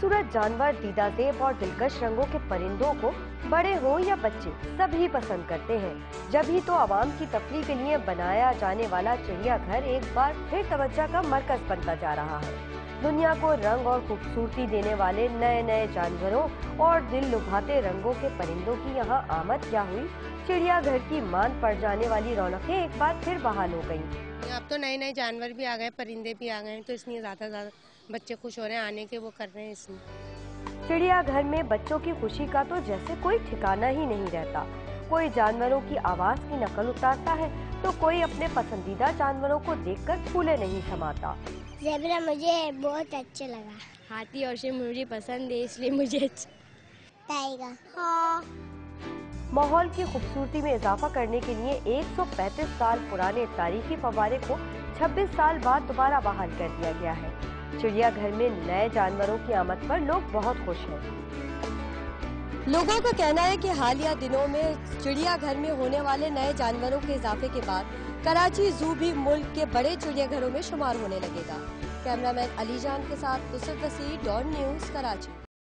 खूबसूरत जानवर, दीदाजेब और दिलकश रंगों के परिंदों को बड़े हो या बच्चे सभी पसंद करते हैं। जब ही तो आवाम की तफरीह के लिए बनाया जाने वाला चिड़ियाघर एक बार फिर तवज्जो का मरकज बनता जा रहा है। दुनिया को रंग और खूबसूरती देने वाले नए नए जानवरों और दिल लुभाते रंगों के परिंदों की यहाँ आमद क्या हुई। चिड़ियाघर की मान पड़ जाने वाली रौनकें एक बार फिर बहाल हो गयी। अब तो नए नए जानवर भी आ गए, परिंदे भी आ गए, तो इसलिए ज्यादा बच्चे खुश हो रहे हैं, आने के वो कर रहे हैं इसमें। चिड़ियाघर में बच्चों की खुशी का तो जैसे कोई ठिकाना ही नहीं रहता। कोई जानवरों की आवाज की नकल उतारता है तो कोई अपने पसंदीदा जानवरों को देखकर फूले नहीं समाता। ज़ेबरा मुझे बहुत अच्छा लगा। हाथी और शेर मुझे पसंद है, इसलिए मुझे टाइगर। हाँ। माहौल की खूबसूरती में इजाफा करने के लिए 135 साल पुराने तारीखी फव्वारे को 26 साल बाद दोबारा बहाल कर दिया गया है। चिड़ियाघर में नए जानवरों की आमद पर लोग बहुत खुश हैं। लोगों का कहना है कि हालिया दिनों में चिड़ियाघर में होने वाले नए जानवरों के इजाफे के बाद कराची जू भी मुल्क के बड़े चिड़ियाघरों में शुमार होने लगेगा। कैमरामैन अली जान के साथ यूसुफ वसी, डॉन न्यूज़, कराची।